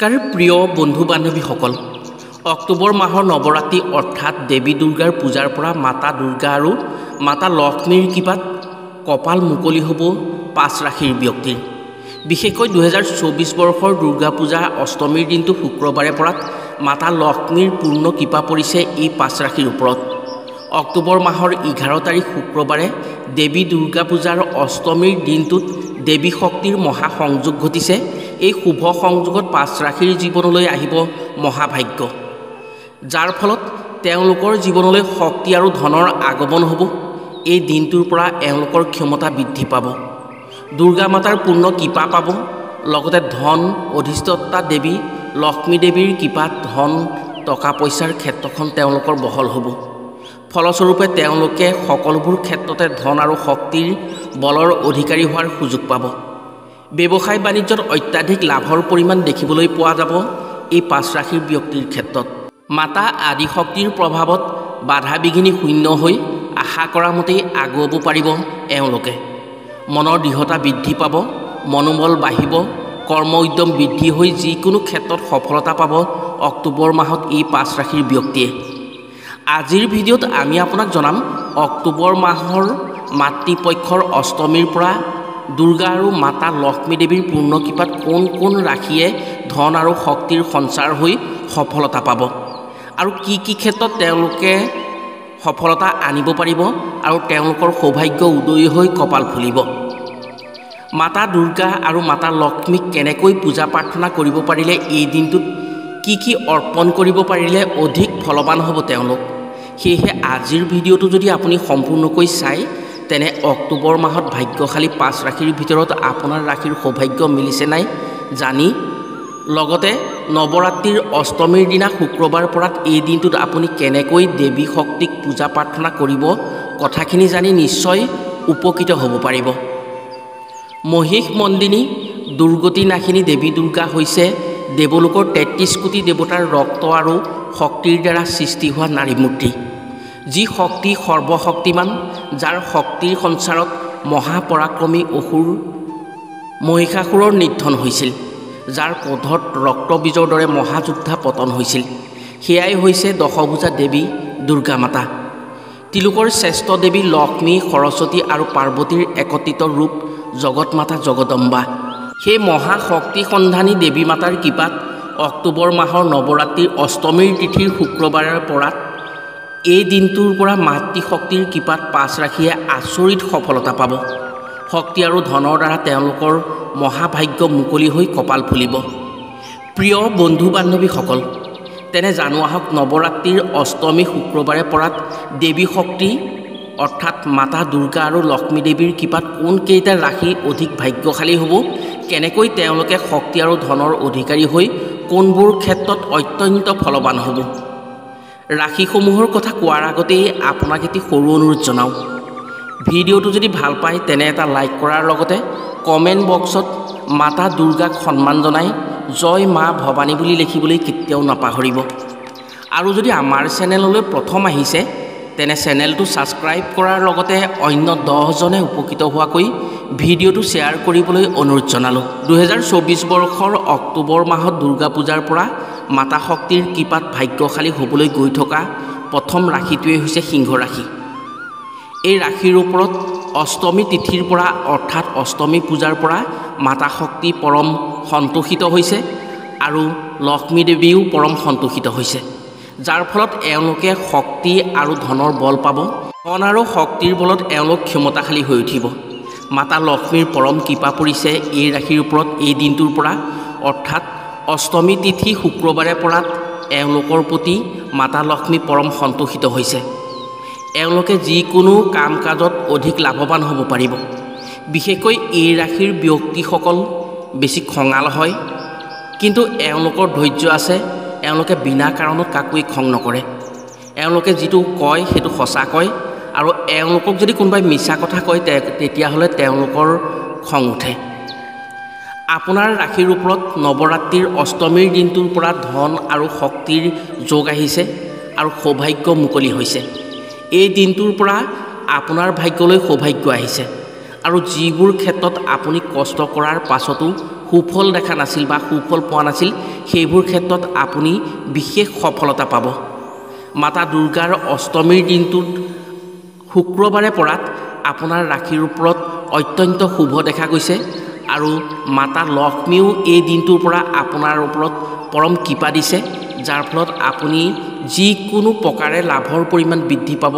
নমস্কাৰ প্ৰিয় বন্ধু বান্ধৱীসকল অক্টোবৰ মাহৰ নৱৰাত্ৰি অৰ্থাৎ দেৱী দুৰ্গাৰ পূজাৰ পৰা মাতা দুৰ্গা আৰু মাতা লক্ষ্মীৰ কৃপাত কপাল মুকলি হ'ব পাঁচ ৰাশিৰ ব্যক্তিৰ বিশেষকৈ 2024 বৰ্ষৰ দুৰ্গা পূজা অষ্টমীৰ দিনটো শুক্ৰবাৰে পৰাত মাতা লক্ষ্মীৰ পূৰ্ণ কৃপা পৰিছে এই পাঁচ ৰাশিৰ ওপৰত অক্টোবৰ মাহৰ 11 তাৰিখ শুক্ৰবাৰে দেৱী দুৰ্গা পূজাৰ অষ্টমীৰ দিনটোত দেৱী শক্তিৰ মহা সংযোগ ঘটিছে এই শুভ সংযোগত পাঁচ ৰাশিৰ জীৱনলৈ আহিব মহাভাগ্য যাৰ ফলত তেওঁলোকৰ জীৱনলৈ শক্তি আৰু ধনৰ আগমন হ'ব এই দিনটোৰ পৰা এওঁলোকৰ ক্ষমতা বৃদ্ধি পাব দুৰ্গা মাতাৰ পূৰ্ণ কৃপা পাব লগতে ধন অধিষ্ঠাতা দেৱী লক্ষ্মী দেৱীৰ কৃপাত ধন টকা পইচাৰ ক্ষেত্ৰখন তেওঁলোকৰ বহল হ'ব ফলস্বৰূপে তেওঁলোকে সকলোবোৰ ক্ষেত্ৰতে ধন আৰু শক্তিৰ বলৰ অধিকাৰী হোৱাৰ সুযোগ পাব ব্যৱসায় বাণিজ্যত অত্যাধিক লাভৰ পৰিমাণ দেখিবলৈ পোৱা যাব এই পাঁচ ৰাশিৰ ব্যক্তিৰ ক্ষেত্ৰত মাতা আদি শক্তিৰ প্ৰভাৱত বাধা বিঘিনি শূন্য হৈ আশা কৰা মতেই আগুৱাব পাৰিব এওঁলোকে মনৰ দৃঢ়তা বৃদ্ধি পাব মনোবল বাঢ়িব কৰ্ম উদ্যম বৃদ্ধি হৈ যিকোনো ক্ষেত্ৰত সফলতা পাব অক্টোবৰ মাহত এই পাঁচ ৰাশিৰ ব্যক্তিয়ে আজিৰ ভিডিঅ'ত আমি আপোনাক জনাম অক্টোবৰ মাহৰ মাতৃপক্ষৰ অষ্টমীৰ পৰা দুৰ্গা আৰু মাতা লক্ষ্মী দেৱীৰ পূৰ্ণ কৃপাত কোন ৰাশিয়ে ধন আৰু শক্তিৰ সঞ্চাৰ হৈ সফলতা পাব আৰু কি ক্ষেত্ৰত তেওঁলোকে সফলতা আনিব পাৰিব আৰু তেওঁলোকৰ সৌভাগ্য উদয় হৈ কপাল ফুলিব মাতা দুৰ্গা আৰু মাতা লক্ষ্মীক কেনেকৈ পূজা প্ৰাৰ্থনা কৰিব পাৰিলে এই দিনটোত কি অৰ্পণ কৰিব পাৰিলে অধিক ফলৱান হ'ব তেওঁলোক সেয়েহে আজিৰ ভিডিঅ'টো যদি আপুনি সম্পূৰ্ণকৈ চাই তেনে অক্টোবৰ মাহত ভাগ্যশালী পাঁচ ৰাশিৰ ভিতৰত আপোনাৰ ৰাশিৰ সৌভাগ্য মিলিছে নাই জানি লগতে নৱৰাত্ৰিৰ অষ্টমীৰ দিনা শুক্ৰবাৰ পৰাত এই দিনটোত আপুনি কেনেকৈ দেৱী শক্তিক পূজা প্ৰাৰ্থনা কৰিব কথাখিনি জানি নিশ্চয় উপকৃত হ'ব পাৰিব মহিষ মন্দিনী দুৰ্গতি নাশিনী দেৱী দুৰ্গা হৈছে দেৱলোকৰ 33 কোটি দেৱতাৰ ৰক্ত আৰু শক্তিৰ দ্বাৰা সৃষ্টি হোৱা নাৰী মূৰ্তি যি শক্তি সৰ্বশক্তিমান যাৰ শক্তিৰ সঞ্চাৰত মহাপৰাক্ৰমী অসুৰ মহিষাসুৰৰ নিধন হৈছিল যাৰ ক্ৰোধত ৰক্তবীজৰ দৰে মহাযোদ্ধা পতন হৈছিল সেয়াই হৈছে দশভুজা দেৱী দুৰ্গা মাতা তিলোকৰ শ্ৰেষ্ঠ দেৱী লক্ষ্মী সৰস্বতী আৰু পাৰ্বতীৰ একত্ৰিত ৰূপ জগত মাতা জগদম্বা সেই মহাশক্তি সন্ধানী দেৱী মাতাৰ কৃপাত অক্টোবৰ মাহৰ নৱৰাত্ৰিৰ অষ্টমীৰ তিথিৰ শুক্ৰবাৰৰ পৰাত এই দিনটোৰ পৰা মাতৃশক্তিৰ কৃপাত পাঁচ ৰাশিয়ে আচৰিত সফলতা পাব শক্তি আৰু ধনৰ দ্বাৰা তেওঁলোকৰ মহাভাগ্য মুকলি হৈ কপাল ফুলিব প্ৰিয় বন্ধু বান্ধৱীসকল তেনে জানো আহক নৱৰাত্ৰিৰ অষ্টমী শুক্ৰবাৰে পৰাত দেৱী শক্তি অৰ্থাৎ মাতা দুৰ্গা আৰু লক্ষ্মী দেৱীৰ কৃপাত কোনকেইটা ৰাশি অধিক ভাগ্যশালী হ'ব কেনেকৈ তেওঁলোকে শক্তি আৰু ধনৰ অধিকাৰী হৈ কোনবোৰ ক্ষেত্ৰত অত্যন্ত ফলৱান হ'ব ৰাশিসমূহৰ কথা কোৱাৰ আগতেই আপোনাক এটি সৰু অনুৰোধ জনাওঁ ভিডিঅ'টো যদি ভাল পায় তেনে এটা লাইক কৰাৰ লগতে কমেণ্ট বক্সত মাতা দুৰ্গাক সন্মান জনাই জয় মা ভৱানী বুলি লিখিবলৈ কেতিয়াও নাপাহৰিব আৰু যদি আমাৰ চেনেললৈ প্ৰথম আহিছে তেনে চেনেলটো ছাবস্ক্ৰাইব কৰাৰ লগতে অন্য 10জনে উপকৃত হোৱাকৈ ভিডিঅ'টো শ্বেয়াৰ কৰিবলৈ অনুৰোধ জনালোঁ 2024 বৰ্ষৰ অক্টোবৰ মাহত দুৰ্গা পূজাৰ পৰা মাতা শক্তিৰ কৃপাত ভাগ্যশালী হ'বলৈ গৈ থকা প্ৰথম ৰাশিটোৱেই হৈছে সিংহ ৰাশি এই ৰাশিৰ ওপৰত অষ্টমী তিথিৰ পৰা অৰ্থাৎ অষ্টমী পূজাৰ পৰা মাতা শক্তি পৰম সন্তোষিত হৈছে আৰু লক্ষ্মী দেৱীও পৰম সন্তোষিত হৈছে যাৰ ফলত এওঁলোকে শক্তি আৰু ধনৰ বল পাব ধন আৰু শক্তিৰ বলত এওঁলোক ক্ষমতাশালী হৈ উঠিব মাতা লক্ষ্মীৰ পৰম কৃপা পৰিছে এই ৰাশিৰ ওপৰত এই দিনটোৰ পৰা অৰ্থাৎ অষ্টমী তিথি শুক্ৰবাৰে পৰাত এওঁলোকৰ প্ৰতি মাতা লক্ষ্মী পৰম সন্তোষিত হৈছে এওঁলোকে যিকোনো কাম কাজত অধিক লাভৱান হ'ব পাৰিব বিশেষকৈ এই ৰাশিৰ ব্যক্তিসকল বেছি খঙাল হয় কিন্তু এওঁলোকৰ ধৈৰ্য আছে এওঁলোকে বিনা কাৰণত কাকোৱে খং নকৰে এওঁলোকে যিটো কয় সেইটো সঁচা কয় আৰু এওঁলোকক যদি কোনোবাই মিছা কথা কয় তেতিয়াহ'লে তেওঁলোকৰ খং উঠে আপোনাৰ ৰাশিৰ ওপৰত নৱৰাত্ৰিৰ অষ্টমীৰ দিনটোৰ পৰা ধন আৰু শক্তিৰ যোগ আহিছে আৰু সৌভাগ্য মুকলি হৈছে এই দিনটোৰ পৰা আপোনাৰ ভাগ্যলৈ সৌভাগ্য আহিছে আৰু যিবোৰ ক্ষেত্ৰত আপুনি কষ্ট কৰাৰ পাছতো সুফল দেখা নাছিল বা সুফল পোৱা নাছিল সেইবোৰ ক্ষেত্ৰত আপুনি বিশেষ সফলতা পাব। মাতা দুৰ্গাৰ অষ্টমীৰ দিনটোত শুক্ৰবাৰে পৰাত আপোনাৰ ৰাশিৰ ওপৰত অত্যন্ত শুভ দেখা গৈছে আৰু মাতা লক্ষ্মীও এই দিনটোৰ পৰা আপোনাৰ ওপৰত পৰম কৃপা দিছে, যাৰ ফলত আপুনি যিকোনো প্ৰকাৰে লাভৰ পৰিমাণ বৃদ্ধি পাব।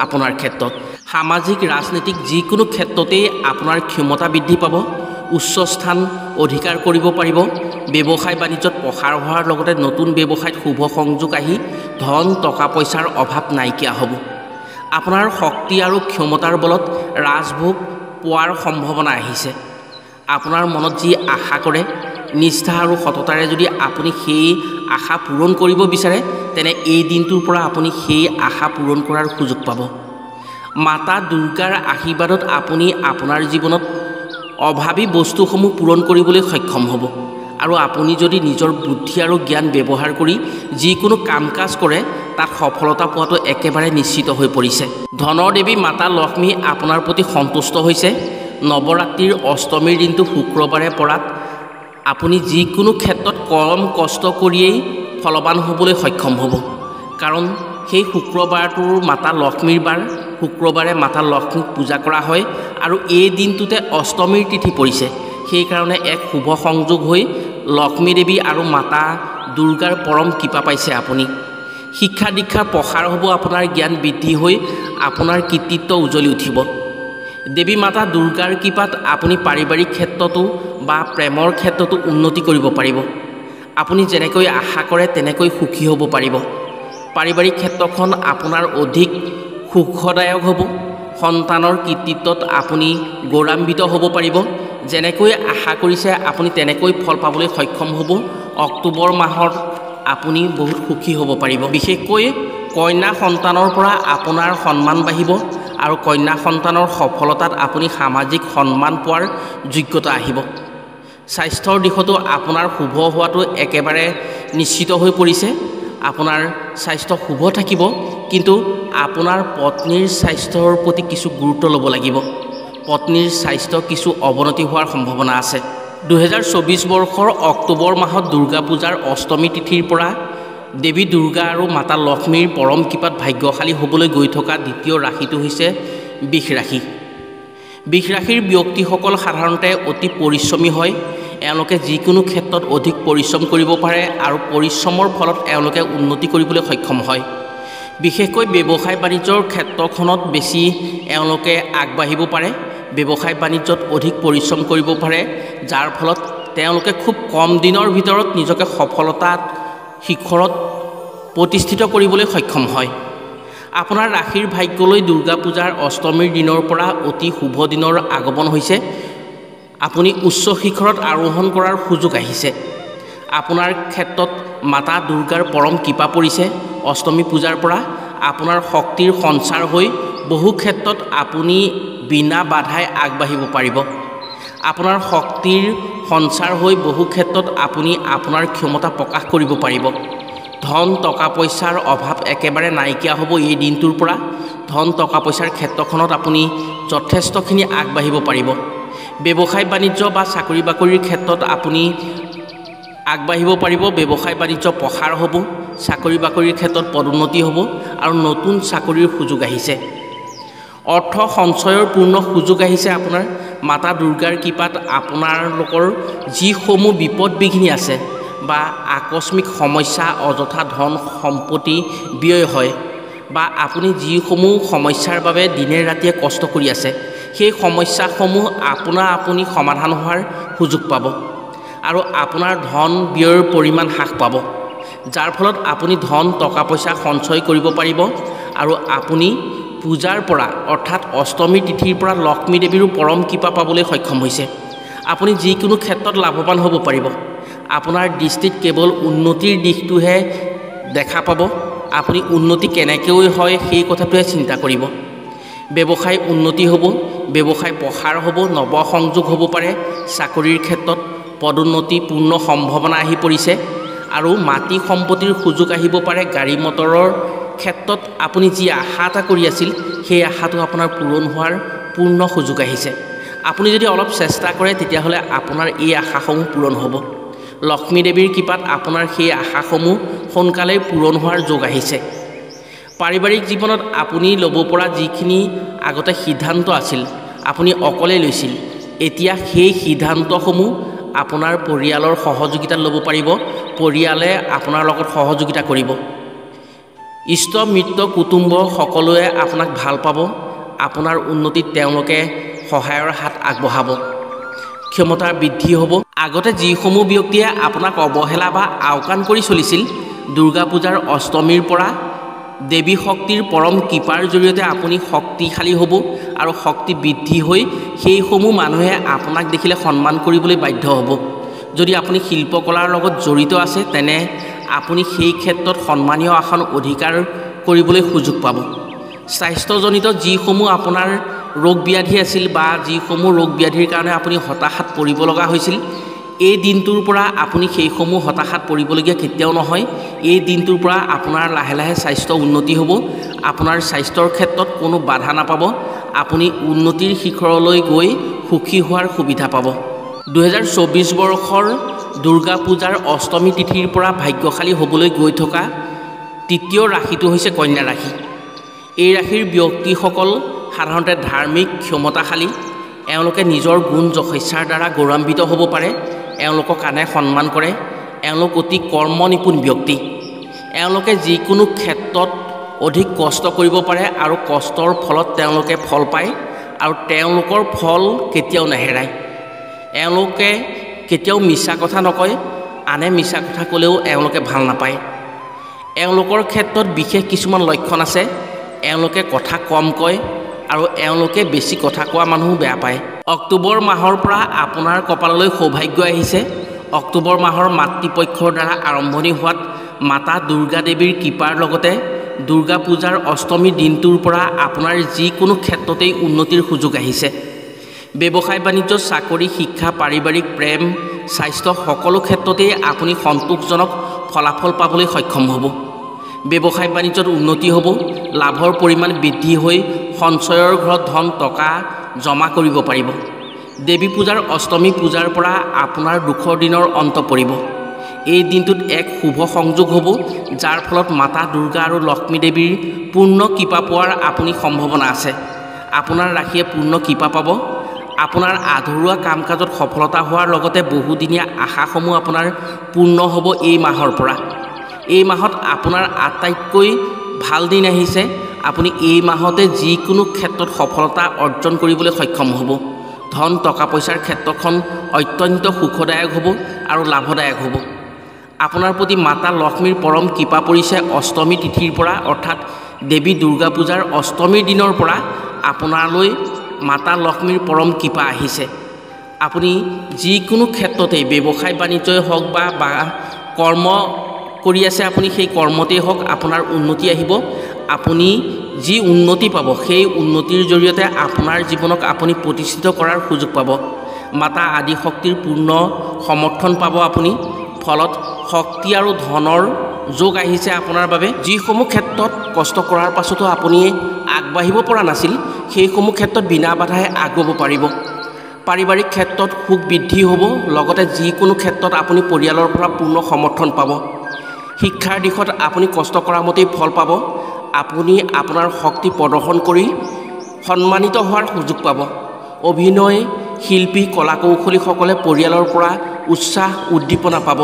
আপোনাৰ ক্ষেত্ৰত সামাজিক ৰাজনৈতিক যিকোনো ক্ষেত্ৰতেই আপোনাৰ ক্ষমতা বৃদ্ধি পাব, উচ্চ স্থান অধিকাৰ কৰিব পাৰিব। ব্যৱসায় বাণিজ্যত প্ৰসাৰ হোৱাৰ লগতে নতুন ব্যৱসায়ত শুভ সংযোগ আহি ধন টকা পইচাৰ অভাৱ নাইকিয়া হ'ব। আপোনাৰ শক্তি আৰু ক্ষমতাৰ বলত ৰাজভোগ পোৱাৰ সম্ভাৱনা আহিছে। আপোনাৰ মনত যি আশা কৰে নিষ্ঠা আৰু সততাৰে যদি আপুনি সেই আশা পূৰণ কৰিব বিচাৰে, তেনে এই দিনটোৰ পৰা আপুনি সেই আশা পূৰণ কৰাৰ সুযোগ পাব। মাতা দুৰ্গাৰ আশীৰ্বাদত আপুনি আপোনাৰ জীৱনত অভাৱী বস্তুসমূহ পূৰণ কৰিবলৈ সক্ষম হ'ব আৰু আপুনি যদি নিজৰ বুদ্ধি আৰু জ্ঞান ব্যৱহাৰ কৰি যিকোনো কাম কাজ কৰে তাত সফলতা পোৱাটো একেবাৰে নিশ্চিত হৈ পৰিছে। ধনৰ দেৱী মাতা লক্ষ্মী আপোনাৰ প্ৰতি সন্তুষ্ট হৈছে। নৱৰাত্ৰিৰ অষ্টমীৰ দিনটো শুক্ৰবাৰে পৰাত আপুনি যিকোনো ক্ষেত্ৰত কম কষ্ট কৰিয়েই ফলৱান হ'বলৈ সক্ষম হ'ব, কাৰণ সেই শুক্ৰবাৰটোৰ মাতা লক্ষ্মীৰ বাৰ। শুক্ৰবাৰে মাতা লক্ষ্মীক পূজা কৰা হয় আৰু এই দিনটোতে অষ্টমীৰ তিথি পৰিছে। সেইকাৰণে এক শুভ সংযোগ হৈ লক্ষ্মী দেৱী আৰু মাতা দুৰ্গাৰ পৰম কৃপা পাইছে আপুনি। শিক্ষা দীক্ষাৰ প্ৰসাৰ হ'ব, আপোনাৰ জ্ঞান বৃদ্ধি হৈ আপোনাৰ কৃতিত্ব উজ্বলি উঠিব। দেৱী মাতা দুৰ্গাৰ কৃপাত আপুনি পাৰিবাৰিক ক্ষেত্ৰতো বা প্ৰেমৰ ক্ষেত্ৰতো উন্নতি কৰিব পাৰিব। আপুনি যেনেকৈ আশা কৰে তেনেকৈ সুখী হ'ব পাৰিব। পাৰিবাৰিক ক্ষেত্ৰখন আপোনাৰ অধিক সুখদায়ক হ'ব। সন্তানৰ কৃতিত্বত আপুনি গৌৰৱান্বিত হ'ব পাৰিব। যেনেকৈ আশা কৰিছে আপুনি তেনেকৈ ফল পাবলৈ সক্ষম হ'ব। অক্টোবৰ মাহত আপুনি বহুত সুখী হ'ব পাৰিব। বিশেষকৈ কন্যা সন্তানৰ পৰা আপোনাৰ সন্মান বাঢ়িব আৰু কন্যা সন্তানৰ সফলতাত আপুনি সামাজিক সন্মান পোৱাৰ যোগ্যতা আহিব। স্বাস্থ্যৰ দিশতো আপোনাৰ শুভ হোৱাটো একেবাৰে নিশ্চিত হৈ পৰিছে। আপোনাৰ স্বাস্থ্য শুভ থাকিব, কিন্তু আপোনাৰ পত্নীৰ স্বাস্থ্যৰ প্ৰতি কিছু গুৰুত্ব ল'ব লাগিব। পত্নীৰ স্বাস্থ্য কিছু অৱনতি হোৱাৰ সম্ভাৱনা আছে। 2024 বৰ্ষৰ অক্টোবৰ মাহত দুৰ্গা পূজাৰ অষ্টমী তিথিৰ পৰা দেৱী দুৰ্গা আৰু মাতা লক্ষ্মীৰ পৰম কৃপাত ভাগ্যশালী হ'বলৈ গৈ থকা দ্বিতীয় ৰাশিটো হৈছে বৃষ ৰাশি। বৃষ ৰাশিৰ ব্যক্তিসকল সাধাৰণতে অতি পৰিশ্ৰমী হয়। এওঁলোকে যিকোনো ক্ষেত্ৰত অধিক পৰিশ্ৰম কৰিব পাৰে আৰু পৰিশ্ৰমৰ ফলত এওঁলোকে উন্নতি কৰিবলৈ সক্ষম হয়। বিশেষকৈ ব্যৱসায় বাণিজ্যৰ ক্ষেত্ৰখনত বেছি এওঁলোকে আগবাঢ়িব পাৰে। ব্যৱসায় বাণিজ্যত অধিক পৰিশ্ৰম কৰিব পাৰে, যাৰ ফলত তেওঁলোকে খুব কম দিনৰ ভিতৰত নিজকে সফলতাত শিখৰত প্ৰতিষ্ঠিত কৰিবলৈ সক্ষম হয়। আপোনাৰ ৰাশিৰ ভাগ্যলৈ দুৰ্গা পূজাৰ অষ্টমীৰ দিনৰ পৰা অতি শুভ দিনৰ আগমন হৈছে। আপুনি উচ্চ শিখৰত আৰোহণ কৰাৰ সুযোগ আহিছে। আপোনাৰ ক্ষেত্ৰত মাতা দুৰ্গাৰ পৰম কৃপা পৰিছে। অষ্টমী পূজাৰ পৰা আপোনাৰ শক্তিৰ সঞ্চাৰ হৈ বহু ক্ষেত্ৰত আপুনি বিনা বাধাই আগবাঢ়িব পাৰিব। আপোনাৰ শক্তিৰ সঞ্চাৰ হৈ বহু ক্ষেত্ৰত আপুনি আপোনাৰ ক্ষমতা প্ৰকাশ কৰিব পাৰিব। ধন টকা পইচাৰ অভাৱ একেবাৰে নাইকিয়া হ'ব এই দিনটোৰ পৰা। ধন টকা পইচাৰ ক্ষেত্ৰখনত আপুনি যথেষ্টখিনি আগবাঢ়িব পাৰিব। ব্যৱসায় বাণিজ্য বা চাকৰি বাকৰিৰ ক্ষেত্ৰত আপুনি আগবাঢ়িব পাৰিব। ব্যৱসায় বাণিজ্য প্ৰসাৰ হ'ব, চাকৰি বাকৰিৰ ক্ষেত্ৰত পদোন্নতি হ'ব আৰু নতুন চাকৰিৰ সুযোগ আহিছে। অৰ্থ সঞ্চয়ৰ পূৰ্ণ সুযোগ আহিছে। আপোনাৰ মাতা দুৰ্গাৰ কৃপাত আপোনালোকৰ যিসমূহ বিপদ বিঘিনি আছে বা আকস্মিক সমস্যা, অযথা ধন সম্পত্তি ব্যয় হয় বা আপুনি যিসমূহ সমস্যাৰ বাবে দিনে ৰাতিয়ে কষ্ট কৰি আছে, সেই সমস্যাসমূহ আপুনি সমাধান হোৱাৰ সুযোগ পাব আৰু আপোনাৰ ধন ব্যয়ৰ পৰিমাণ হ্ৰাস পাব, যাৰ ফলত আপুনি ধন টকা পইচা সঞ্চয় কৰিব পাৰিব আৰু আপুনি পূজাৰ পৰা অৰ্থাৎ অষ্টমী তিথিৰ পৰা লক্ষ্মী দেৱীৰো পৰম কৃপা পাবলৈ সক্ষম হৈছে। আপুনি যিকোনো ক্ষেত্ৰত লাভৱান হ'ব পাৰিব। আপোনাৰ দৃষ্টিত কেৱল উন্নতিৰ দিশটোহে দেখা পাব। আপুনি উন্নতি কেনেকৈ হয় সেই কথাটোহে চিন্তা কৰিব। ব্যৱসায় উন্নতি হ'ব, ব্যৱসায় প্ৰসাৰ হ'ব, নৱ সংযোগ হ'ব পাৰে। চাকৰিৰ ক্ষেত্ৰত পদোন্নতি পূৰ্ণ সম্ভাৱনা আহি পৰিছে আৰু মাটি সম্পত্তিৰ সুযোগ আহিব পাৰে। গাড়ী মটৰৰ ক্ষেত্ৰত আপুনি যি আশা এটা কৰি আছিল, সেই আশাটো আপোনাৰ পূৰণ হোৱাৰ পূৰ্ণ সুযোগ আহিছে। আপুনি যদি অলপ চেষ্টা কৰে তেতিয়াহ'লে আপোনাৰ এই আশাসমূহ পূৰণ হ'ব। লক্ষ্মী দেৱীৰ কৃপাত আপোনাৰ সেই আশাসমূহ সোনকালেই পূৰণ হোৱাৰ যোগ আহিছে। পাৰিবাৰিক জীৱনত আপুনি ল'ব পৰা যিখিনি আগতে সিদ্ধান্ত আছিল আপুনি অকলে লৈছিল, এতিয়া সেই সিদ্ধান্তসমূহ আপোনাৰ পৰিয়ালৰ সহযোগিতাত ল'ব পাৰিব। পৰিয়ালে আপোনাৰ লগত সহযোগিতা কৰিব। ইষ্ট মিত্ৰ কুটুম্ব সকলোৱে আপোনাক ভাল পাব। আপোনাৰ উন্নতিত তেওঁলোকে সহায়ৰ হাত আগবঢ়াব। ক্ষমতাৰ বৃদ্ধি হ'ব। আগতে যিসমূহ ব্যক্তিয়ে আপোনাক অৱহেলা বা আওকাণ কৰি চলিছিল, দুৰ্গা পূজাৰ অষ্টমীৰ পৰা দেৱী শক্তিৰ পৰম কৃপাৰ জৰিয়তে আপুনি শক্তিশালী হ'ব আৰু শক্তি বৃদ্ধি হৈ সেইসমূহ মানুহে আপোনাক দেখিলে সন্মান কৰিবলৈ বাধ্য হ'ব। যদি আপুনি শিল্পকলাৰ লগত জড়িত আছে তেনে আপুনি সেই ক্ষেত্ৰত সন্মানীয় আসন অধিকাৰ কৰিবলৈ সুযোগ পাব। স্বাস্থ্যজনিত যিসমূহ আপোনাৰ ৰোগ ব্যাধি আছিল বা যিসমূহ ৰোগ ব্যাধিৰ কাৰণে আপুনি হতাশাত পৰিব লগা হৈছিল, এই দিনটোৰ পৰা আপুনি সেইসমূহ হতাশাত পৰিবলগীয়া কেতিয়াও নহয়। এই দিনটোৰ পৰা আপোনাৰ লাহে লাহে স্বাস্থ্য উন্নতি হ'ব। আপোনাৰ স্বাস্থ্যৰ ক্ষেত্ৰত কোনো বাধা নাপাব। আপুনি উন্নতিৰ শিখৰলৈ গৈ সুখী হোৱাৰ সুবিধা পাব। 2024 বৰ্ষৰ দুৰ্গা পূজাৰ অষ্টমী তিথিৰ পৰা ভাগ্যশালী হ'বলৈ গৈ থকা তৃতীয় ৰাশিটো হৈছে কন্যা ৰাশি। এই ৰাশিৰ ব্যক্তিসকল সাধাৰণতে ধাৰ্মিক, ক্ষমতাশালী। এওঁলোকে নিজৰ গুণ যশস্যাৰ দ্বাৰা গৌৰৱান্বিত হ'ব পাৰে। এওঁলোকক আনে সন্মান কৰে। এওঁলোক অতি কৰ্মনিপুণ ব্যক্তি। এওঁলোকে যিকোনো ক্ষেত্ৰত অধিক কষ্ট কৰিব পাৰে আৰু কষ্টৰ ফলত তেওঁলোকে ফল পায় আৰু তেওঁলোকৰ ফল কেতিয়াও নেহেৰায়। এওঁলোকে কেতিয়াও মিছা কথা নকয়। আনে মিছা কথা ক'লেও এওঁলোকে ভাল নাপায়। এওঁলোকৰ ক্ষেত্ৰত বিশেষ কিছুমান লক্ষণ আছে। এওঁলোকে কথা কম কয় আৰু এওঁলোকে বেছি কথা কোৱা মানুহো বেয়া পায়। অক্টোবৰ মাহৰ পৰা আপোনাৰ কপাললৈ সৌভাগ্য আহিছে। অক্টোবৰ মাহৰ মাতৃপক্ষৰ দ্বাৰা আৰম্ভণি হোৱাত মাতা দুৰ্গা দেৱীৰ কৃপাৰ লগতে দুৰ্গা পূজাৰ অষ্টমী দিনটোৰ পৰা আপোনাৰ যিকোনো ক্ষেত্ৰতেই উন্নতিৰ সুযোগ আহিছে। ব্যৱসায় বাণিজ্য, চাকৰি, শিক্ষা, পাৰিবাৰিক, প্ৰেম, স্বাস্থ্য সকলো ক্ষেত্ৰতেই আপুনি সন্তোষজনক ফলাফল পাবলৈ সক্ষম হ'ব। ব্যৱসায় বাণিজ্যত উন্নতি হ'ব। লাভৰ পৰিমাণ বৃদ্ধি হৈ সঞ্চয়ৰ ঘৰত ধন টকা জমা কৰিব পাৰিব। দেৱী পূজাৰ অষ্টমী পূজাৰ পৰা আপোনাৰ দুখৰ দিনৰ অন্ত পৰিব। এই দিনটোত এক শুভ সংযোগ হ'ব, যাৰ ফলত মাতা দুৰ্গা আৰু লক্ষ্মী দেৱীৰ পূৰ্ণ কৃপা পোৱাৰ আপুনি সম্ভাৱনা আছে। আপোনাৰ ৰাশিয়ে পূৰ্ণ কৃপা পাব। আপোনাৰ আধৰুৱা কাম কাজত সফলতা হোৱাৰ লগতে বহুদিনীয়া আশাসমূহ আপোনাৰ পূৰ্ণ হ'ব এই মাহৰ পৰা। এই মাহত আপোনাৰ আটাইতকৈ ভাল দিন আহিছে। আপুনি এই মাহতে যিকোনো ক্ষেত্ৰত সফলতা অৰ্জন কৰিবলৈ সক্ষম হ'ব। ধন টকা পইচাৰ ক্ষেত্ৰখন অত্যন্ত সুখদায়ক হ'ব আৰু লাভদায়ক হ'ব। আপোনাৰ প্ৰতি মাতা লক্ষ্মীৰ পৰম কৃপা পৰিছে। অষ্টমী তিথিৰ পৰা অৰ্থাৎ দেৱী দুৰ্গা পূজাৰ অষ্টমীৰ দিনৰ পৰা আপোনালৈ মাতা লক্ষ্মীৰ পৰম কৃপা আহিছে। আপুনি যিকোনো ক্ষেত্ৰতেই ব্যৱসায় বাণিজ্যই হওক বা কৰ্ম কৰি আছে, আপুনি সেই কৰ্মতেই হওক আপোনাৰ উন্নতি আহিব। আপুনি যি উন্নতি পাব সেই উন্নতিৰ জৰিয়তে আপোনাৰ জীৱনক আপুনি প্ৰতিষ্ঠিত কৰাৰ সুযোগ পাব। মাতা আদি শক্তিৰ পূৰ্ণ সমৰ্থন পাব আপুনি। ফলত শক্তি আৰু ধনৰ যোগ আহিছে আপোনাৰ বাবে। যিসমূহ ক্ষেত্ৰত কষ্ট কৰাৰ পাছতো আপুনি আগবাঢ়িব পৰা নাছিল, সেইসমূহ ক্ষেত্ৰত বিনা বাধাই আগুৱাব পাৰিব। পাৰিবাৰিক ক্ষেত্ৰত সুখ বৃদ্ধি হ'ব। লগতে যিকোনো ক্ষেত্ৰত আপুনি পৰিয়ালৰ পৰা পূৰ্ণ সমৰ্থন পাব। শিক্ষাৰ দিশত আপুনি কষ্ট কৰা মতেই ফল পাব। আপুনি আপোনাৰ শক্তি প্ৰদৰ্শন কৰি সন্মানিত হোৱাৰ সুযোগ পাব। অভিনয় শিল্পী, কলা কৌশলীসকলে পৰিয়ালৰ পৰা উৎসাহ উদ্দীপনা পাব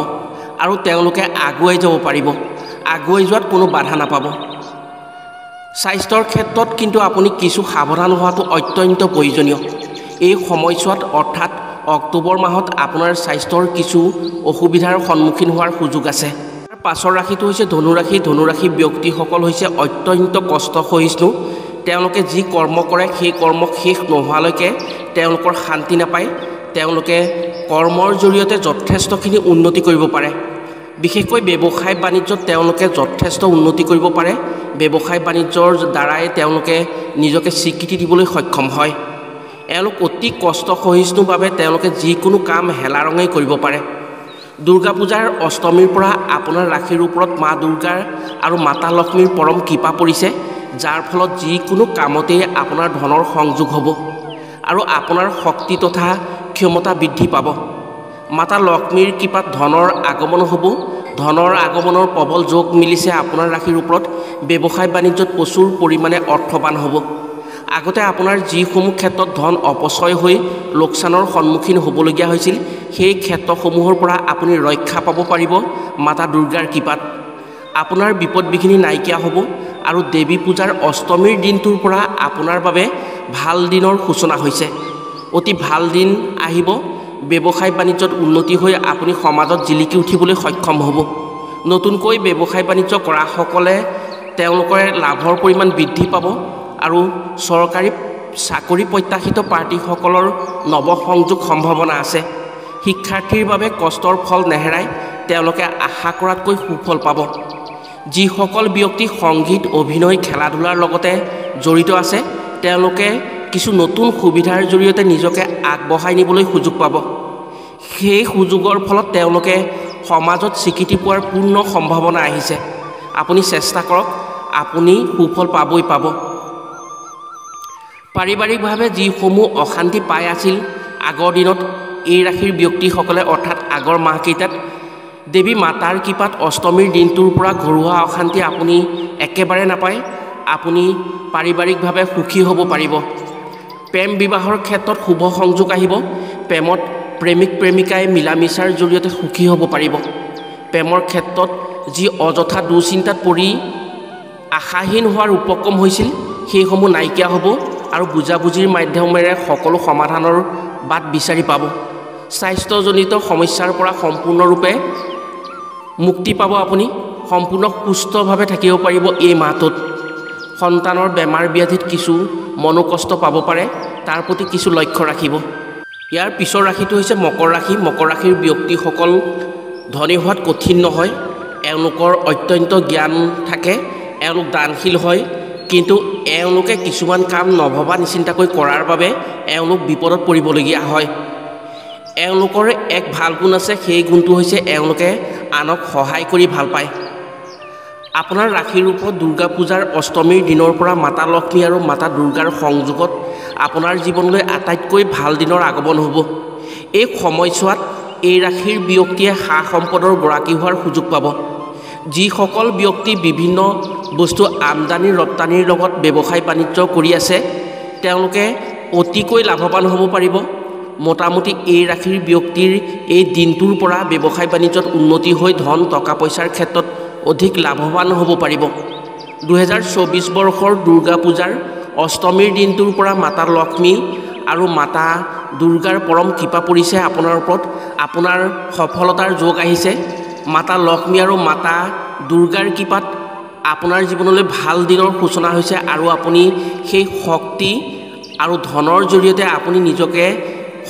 আৰু তেওঁলোকে আগুৱাই যাব পাৰিব। আগুৱাই যোৱাত কোনো বাধা নাপাব। স্বাস্থ্যৰ ক্ষেত্ৰত কিন্তু আপুনি কিছু সাৱধান হোৱাটো অত্যন্ত প্ৰয়োজনীয়। এই সময়ছোৱাত অৰ্থাৎ অক্টোবৰ মাহত আপোনাৰ স্বাস্থ্যৰ কিছু অসুবিধাৰ সন্মুখীন হোৱাৰ সুযোগ আছে। পাছৰ ৰাশিটো হৈছে ধনুৰাশি। ধনুৰাশি ব্যক্তিসকল হৈছে অত্যন্ত কষ্ট সহিষ্ণু। তেওঁলোকে যি কৰ্ম কৰে সেই কৰ্ম শেষ নোহোৱালৈকে তেওঁলোকৰ শান্তি নাপায়। তেওঁলোকে কৰ্মৰ জৰিয়তে যথেষ্টখিনি উন্নতি কৰিব পাৰে। বিশেষকৈ ব্যৱসায় বাণিজ্যত তেওঁলোকে যথেষ্ট উন্নতি কৰিব পাৰে। ব্যৱসায় বাণিজ্যৰ দ্বাৰাই তেওঁলোকে নিজকে স্বীকৃতি দিবলৈ সক্ষম হয়। এওঁলোক অতি কষ্ট সহিষ্ণুভাৱে তেওঁলোকে যিকোনো কাম হেলা ৰঙেই কৰিব পাৰে। দুৰ্গা পূজাৰ অষ্টমীৰ পৰা আপোনাৰ ৰাশিৰ ওপৰত মা দুৰ্গাৰ আৰু মাতা লক্ষ্মীৰ পৰম কৃপা পৰিছে, যাৰ ফলত যিকোনো কামতেই আপোনাৰ ধনৰ সংযোগ হ'ব আৰু আপোনাৰ শক্তি তথা ক্ষমতা বৃদ্ধি পাব। মাতা লক্ষ্মীৰ কৃপাত ধনৰ আগমন হ'ব। ধনৰ আগমনৰ প্ৰবল যোগ মিলিছে আপোনাৰ ৰাশিৰ ওপৰত। ব্যৱসায় বাণিজ্যত প্ৰচুৰ পৰিমাণে অৰ্থৱান হ'ব। আগতে আপোনাৰ যিসমূহ ক্ষেত্ৰত ধন অপচয় হৈ লোকচানৰ সন্মুখীন হ'বলগীয়া হৈছিল, সেই ক্ষেত্ৰসমূহৰ পৰা আপুনি ৰক্ষা পাব পাৰিব মাতা দুৰ্গাৰ কৃপাত। আপোনাৰ বিপদ বিঘিনি নাইকিয়া হ'ব আৰু দেৱী পূজাৰ অষ্টমীৰ দিনটোৰ পৰা আপোনাৰ বাবে ভাল দিনৰ সূচনা হৈছে। অতি ভাল দিন আহিব। ব্যৱসায় বাণিজ্যত উন্নতি হৈ আপুনি সমাজত জিলিকি উঠিবলৈ সক্ষম হ'ব। নতুনকৈ ব্যৱসায় বাণিজ্য কৰাসকলে তেওঁলোকৰ লাভৰ পৰিমাণ বৃদ্ধি পাব আৰু চৰকাৰী চাকৰি প্ৰত্যাশিত প্ৰাৰ্থীসকলৰ নৱসংযোগ সম্ভাৱনা আছে। শিক্ষাৰ্থীৰ বাবে কষ্টৰ ফল নেহেৰাই তেওঁলোকে আশা কৰাতকৈ সুফল পাব। যিসকল ব্যক্তি সংগীত, অভিনয়, খেলা ধূলাৰ লগতে জড়িত আছে, তেওঁলোকে কিছু নতুন সুবিধাৰ জৰিয়তে নিজকে আগবঢ়াই নিবলৈ সুযোগ পাব। সেই সুযোগৰ ফলত তেওঁলোকে সমাজত স্বীকৃতি পোৱাৰ পূৰ্ণ সম্ভাৱনা আহিছে। আপুনি চেষ্টা কৰক, আপুনি সুফল পাবই পাব। পাৰিবাৰিকভাৱে যিসমূহ অশান্তি পাই আছিল আগৰ দিনত, এই ৰাশিৰ ব্যক্তিসকলে অৰ্থাৎ আগৰ মাহকেইটাত দেৱী মাতাৰ কৃপাত অষ্টমীৰ দিনটোৰ পৰা ঘৰুৱা অশান্তি আপুনি একেবাৰে নাপায়। আপুনি পাৰিবাৰিকভাৱে সুখী হ'ব পাৰিব। প্ৰেম বিবাহৰ ক্ষেত্ৰত শুভ সংযোগ আহিব। প্ৰেমত প্ৰেমিক প্ৰেমিকাই মিলা মিছাৰ জৰিয়তে সুখী হ'ব পাৰিব। প্ৰেমৰ ক্ষেত্ৰত যি অযথা দুশ্চিন্তাত পৰি আশাহীন হোৱাৰ উপক্ৰম হৈছিল, সেইসমূহ নাইকিয়া হ'ব আৰু বুজাবুজিৰ মাধ্যমেৰে সকলো সমাধানৰ বাট বিচাৰি পাব। স্বাস্থ্যজনিত সমস্যাৰ পৰা সম্পূৰ্ণৰূপে মুক্তি পাব। আপুনি সম্পূৰ্ণ সুস্থভাৱে থাকিব পাৰিব। এই মাহটোত সন্তানৰ বেমাৰ ব্যাধিত কিছু মনোকষ্ট পাব পাৰে, তাৰ প্ৰতি কিছু লক্ষ্য ৰাখিব। ইয়াৰ পিছৰ ৰাশিটো হৈছে মকৰ ৰাশি। মকৰ ৰাশিৰ ব্যক্তিসকল ধনী হোৱাত কঠিন নহয়। এওঁলোকৰ অত্যন্ত জ্ঞান থাকে, এওঁলোক দানশীল হয়, কিন্তু এওঁলোকে কিছুমান কাম নভবা নিচিন্তাকৈ কৰাৰ বাবে এওঁলোক বিপদত পৰিবলগীয়া হয়। এওঁলোকৰ এক ভাল গুণ আছে, সেই গুণটো হৈছে এওঁলোকে আনক সহায় কৰি ভাল পায়। আপোনাৰ ৰাশিৰ ওপৰত দুৰ্গা পূজাৰ অষ্টমীৰ দিনৰ পৰা মাতা লক্ষ্মী আৰু মাতা দুৰ্গাৰ সংযোগত আপোনাৰ জীৱনলৈ আটাইতকৈ ভাল দিনৰ আগমন হ'ব। এই সময়ছোৱাত এই ৰাশিৰ ব্যক্তিয়ে সা সম্পদৰ গৰাকী হোৱাৰ সুযোগ পাব। যিসকল ব্যক্তি বিভিন্ন বস্তু আমদানি ৰপ্তানিৰ লগত ব্যৱসায় বাণিজ্য কৰি আছে, তেওঁলোকে অতিকৈ লাভৱান হ'ব পাৰিব। মোটামুটি এই ৰাশিৰ ব্যক্তিৰ এই দিনটোৰ পৰা ব্যৱসায় বাণিজ্যত উন্নতি হৈ ধন টকা পইচাৰ ক্ষেত্ৰত অধিক লাভৱান হ'ব পাৰিব। 2024 বৰ্ষৰ দুৰ্গা পূজাৰ অষ্টমীৰ দিনটোৰ পৰা মাতা লক্ষ্মী আৰু মাতা দুৰ্গাৰ পৰম কৃপা পৰিছে আপোনাৰ ওপৰত। আপোনাৰ সফলতাৰ যোগ আহিছে। মাতা লক্ষ্মী আৰু মাতা দুৰ্গাৰ কৃপাত আপোনাৰ জীৱনলৈ ভাল দিনৰ সূচনা হৈছে আৰু আপুনি সেই শক্তি আৰু ধনৰ জৰিয়তে আপুনি নিজকে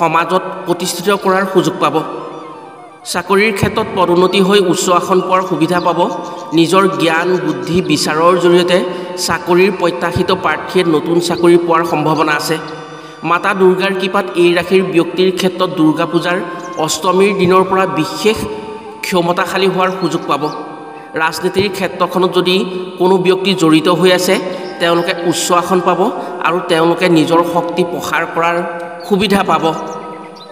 সমাজত প্ৰতিষ্ঠিত কৰাৰ সুযোগ পাব। চাকৰিৰ ক্ষেত্ৰত পদোন্নতি হৈ উচ্চ আসন পোৱাৰ সুবিধা পাব। নিজৰ জ্ঞান বুদ্ধি বিচাৰৰ জৰিয়তে চাকৰিৰ প্ৰত্যাশিত প্ৰাৰ্থীয়ে নতুন চাকৰি পোৱাৰ সম্ভাৱনা আছে। মাতা দুৰ্গাৰ কৃপাত এই ৰাশিৰ ব্যক্তিৰ ক্ষেত্ৰত দুৰ্গা পূজাৰ অষ্টমীৰ দিনৰ পৰা বিশেষ ক্ষমতাশালী হোৱাৰ সুযোগ পাব। ৰাজনীতিৰ ক্ষেত্ৰখনত যদি কোনো ব্যক্তি জড়িত হৈ আছে, তেওঁলোকে উচ্চ আসন পাব আৰু তেওঁলোকে নিজৰ শক্তি প্ৰসাৰ কৰাৰ সুবিধা পাব।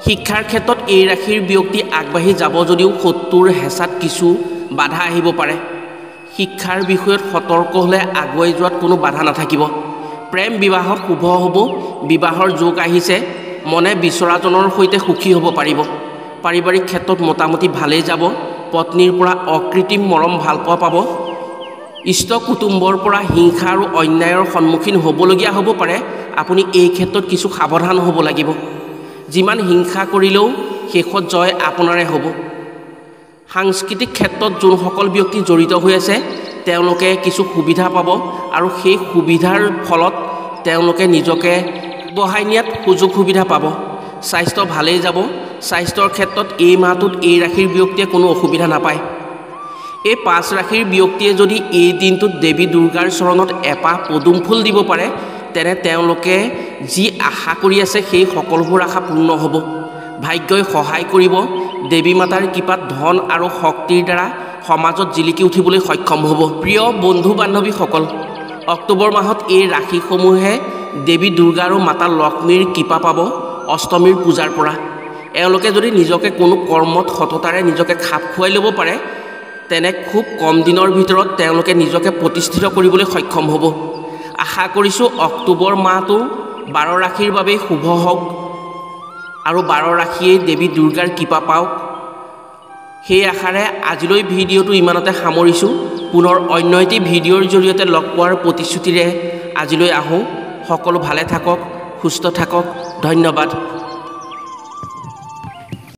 শিক্ষাৰ ক্ষেত্ৰত এই ৰাশিৰ ব্যক্তি আগবাঢ়ি যাব যদিও শত্ৰুৰ হেঁচাত কিছু বাধা আহিব পাৰে। শিক্ষাৰ বিষয়ত সতৰ্ক হ'লে আগুৱাই যোৱাত কোনো বাধা নাথাকিব। প্ৰেম বিবাহত শুভ হ'ব। বিবাহৰ যোগ আহিছে। মনে বিচৰাজনৰ সৈতে সুখী হ'ব পাৰিব। পাৰিবাৰিক ক্ষেত্ৰত মোটামুটি ভালেই যাব। পত্নীৰ পৰা অকৃত্ৰিম মৰম ভালপোৱা পাব। ইষ্ট কুটুম্বৰ পৰা হিংসা আৰু অন্যায়ৰ সন্মুখীন হ'বলগীয়া হ'ব পাৰে। আপুনি এই ক্ষেত্ৰত কিছু সাৱধান হ'ব লাগিব। যিমান হিংসা কৰিলেও শেষত জয় আপোনাৰে হ'ব। সাংস্কৃতিক ক্ষেত্ৰত যোনসকল ব্যক্তি জড়িত হৈ আছে, তেওঁলোকে কিছু সুবিধা পাব আৰু সেই সুবিধাৰ ফলত তেওঁলোকে নিজকে বঢ়াই নিয়াত সুযোগ সুবিধা পাব। স্বাস্থ্য ভালেই যাব। স্বাস্থ্যৰ ক্ষেত্ৰত এই মাহটোত এই ৰাশিৰ ব্যক্তিয়ে কোনো অসুবিধা নাপায়। এই 5 ৰাশিৰ ব্যক্তিয়ে যদি এই দিনটোত দেৱী দুৰ্গাৰ চৰণত এপাহ পদুম ফুল দিব পাৰে, তেনে তেওঁলোকে যি আশা কৰি আছে সেই সকলোবোৰ আশা পূৰ্ণ হ'ব। ভাগ্যই সহায় কৰিব। দেৱী মাতাৰ কৃপাত ধন আৰু শক্তিৰ দ্বাৰা সমাজত জিলিকি উঠিবলৈ সক্ষম হ'ব। প্ৰিয় বন্ধু বান্ধৱীসকল, অক্টোবৰ মাহত এই ৰাশিসমূহে দেৱী দুৰ্গা আৰু মাতা লক্ষ্মীৰ কৃপা পাব অষ্টমীৰ পূজাৰ পৰা। এওঁলোকে যদি নিজকে কোনো কৰ্মত সততাৰে নিজকে খাপ খুৱাই ল'ব পাৰে তেনে খুব কম দিনৰ ভিতৰত তেওঁলোকে নিজকে প্ৰতিষ্ঠিত কৰিবলৈ সক্ষম হ'ব। আশা কৰিছোঁ অক্টোবৰ মাহটো 12 ৰাশিৰ বাবেই শুভ হওক আৰু 12 ৰাশিয়েই দেৱী দুৰ্গাৰ কৃপা পাওক। সেই আশাৰে আজিলৈ ভিডিঅ'টো ইমানতে সামৰিছোঁ। পুনৰ অন্য এটি ভিডিঅ'ৰ জৰিয়তে লগ পোৱাৰ প্ৰতিশ্ৰুতিৰে আজিলৈ আহোঁ। সকলো ভালে থাকক, সুস্থ থাকক। ধন্যবাদ।